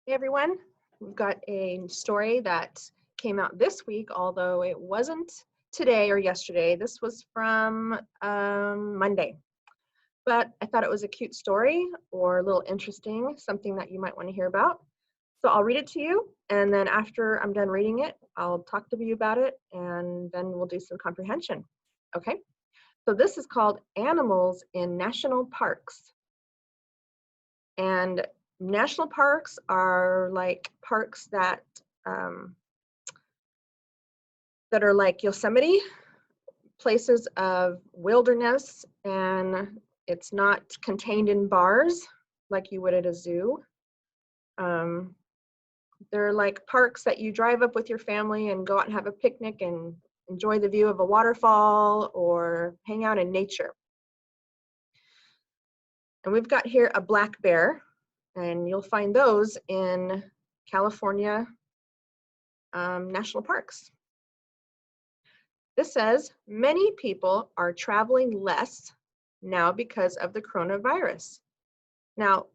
Hey everyone, we've got a story that came out this week, although it wasn't today or yesterday. This was from Monday, but I thought it was a cute story or a little interesting, something that you might want to hear about. So I'll read it to you, and then after I'm done reading it, I'll talk to you about it, and then we'll do some comprehension. Okay, so this is called Animals in National Parks. And national parks are like parks um, that are like Yosemite, places of wilderness, and it's not contained in bars like you would at a zoo. Um, they're like parks that you drive up with your family and go out and have a picnic and enjoy the view of a waterfall or hang out in nature. And we've got here a black bear, and you'll find those in California national parks. This says many people are traveling less now because of the coronavirus. Now,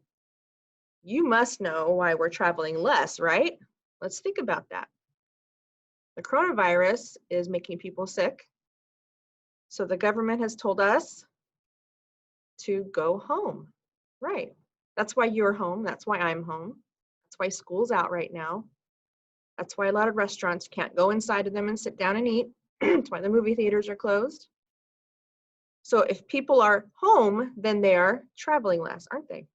you must know why we're traveling less, right? Let's think about that. The coronavirus is making people sick. So the government has told us to go home, right? That's why you're home. That's why I'm home. That's why school's out right now. That's why a lot of restaurants can't go inside of them and sit down and eat. That's why the movie theaters are closed. So if people are home, then they are traveling less, aren't they?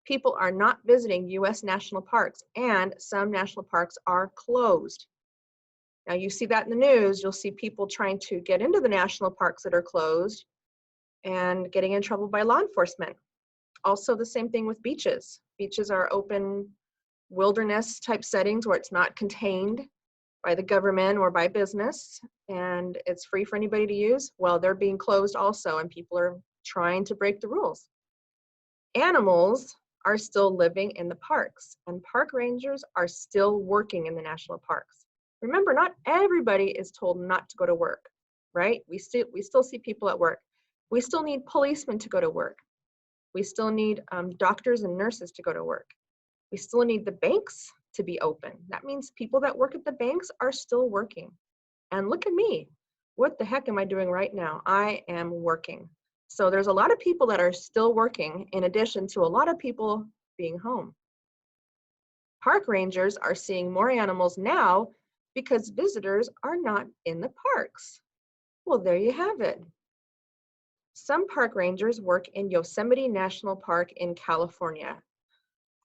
People are not visiting US national parks, and some national parks are closed. Now you see that in the news, you'll see people trying to get into the national parks that are closed and getting in trouble by law enforcement. Also the same thing with beaches. Beaches are open wilderness type settings where it's not contained by the government or by business, and it's free for anybody to use. Well, they're being closed also, and people are trying to break the rules. Animals are still living in the parks, and park rangers are still working in the national parks. Remember, not everybody is told not to go to work, right? We still see people at work. We still need policemen to go to work. We still need doctors and nurses to go to work. We still need the banks to be open. That means people that work at the banks are still working. And look at me. What the heck am I doing right now? I am working. So there's a lot of people that are still working in addition to a lot of people being home. Park rangers are seeing more animals now because visitors are not in the parks. Well, there you have it. Some park rangers work in Yosemite National Park in California.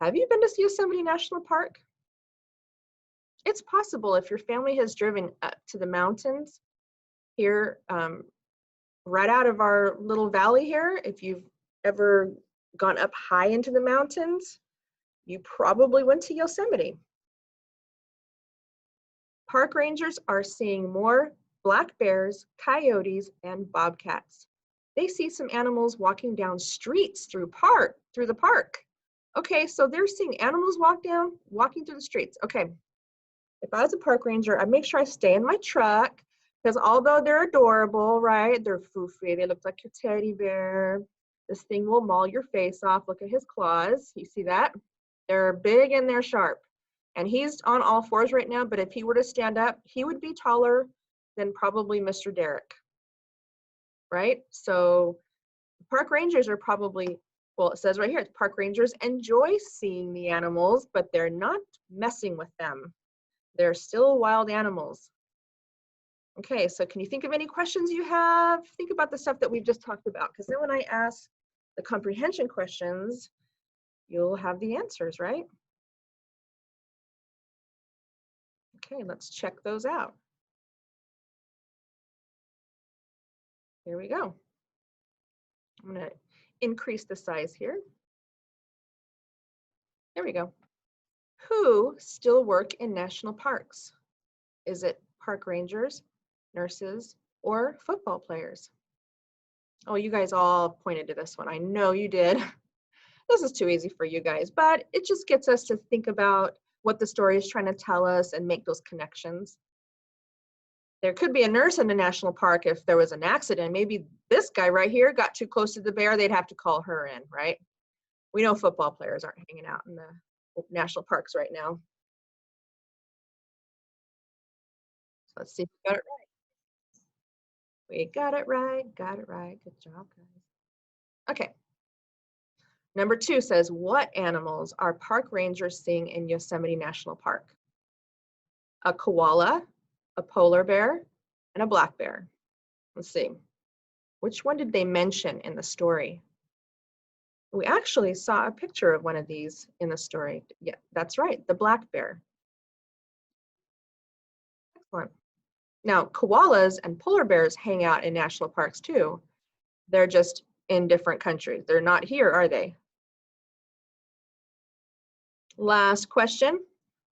Have you been to Yosemite National Park? It's possible if your family has driven up to the mountains here, right out of our little valley here. If you've ever gone up high into the mountains, you probably went to Yosemite. Park rangers are seeing more black bears, coyotes, and bobcats. They see some animals walking down streets through the park. Okay, so they're seeing animals walking through the streets. Okay, if I was a park ranger, I'd make sure I stay in my truck, because although they're adorable, right? They're foofy, they look like your teddy bear. This thing will maul your face off. Look at his claws. You see that? They're big and they're sharp. And he's on all fours right now, but if he were to stand up, he would be taller than probably Mr. Derek, right? So park rangers are probably, well, it says right here, park rangers enjoy seeing the animals, but they're not messing with them. They're still wild animals. Okay, so can you think of any questions you have? Think about the stuff that we've just talked about, because then when I ask the comprehension questions, you'll have the answers, right? Okay, let's check those out. Here we go. I'm going to increase the size here. There we go. Who still work in national parks? Is it park rangers, nurses, or football players? Oh, you guys all pointed to this one. I know you did. This is too easy for you guys, but it just gets us to think about what the story is trying to tell us and make those connections. There could be a nurse in a national park if there was an accident. Maybe this guy right here got too close to the bear, they'd have to call her in, right? We know football players aren't hanging out in the national parks right now. Let's see if we got it right. We got it right, got it right. Good job, guys. Okay. Number 2 says, what animals are park rangers seeing in Yosemite National Park? A koala, a polar bear, and a black bear. Let's see. Which one did they mention in the story? We actually saw a picture of one of these in the story. Yeah, that's right, the black bear. Excellent. Now, koalas and polar bears hang out in national parks too. They're just in different countries. They're not here, are they? Last question.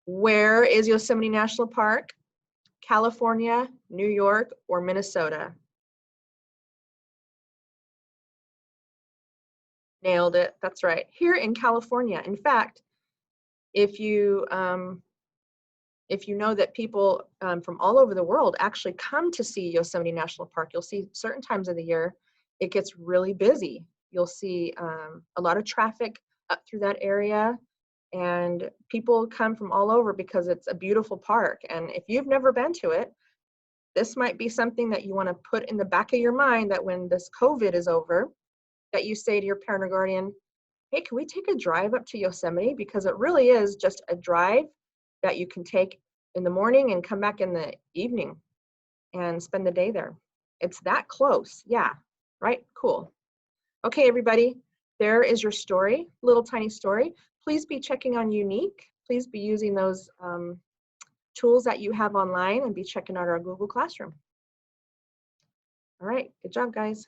Where is Yosemite National Park? California, New York, or Minnesota? Nailed it. That's right. Here in California. In fact, if you know that people from all over the world actually come to see Yosemite National Park, you'll see certain times of the year it gets really busy. You'll see a lot of traffic up through that area, and people come from all over because it's a beautiful park. And if you've never been to it, this might be something that you want to put in the back of your mind, that when this COVID is over, that you say to your parent or guardian, hey, can we take a drive up to Yosemite? Because it really is just a drive that you can take in the morning and come back in the evening and spend the day there. It's that close. Yeah, right? Cool. Okay, everybody, there is your story, little tiny story. Please be checking on Unique. Please be using those tools that you have online, and be checking out our Google Classroom. All right, good job, guys.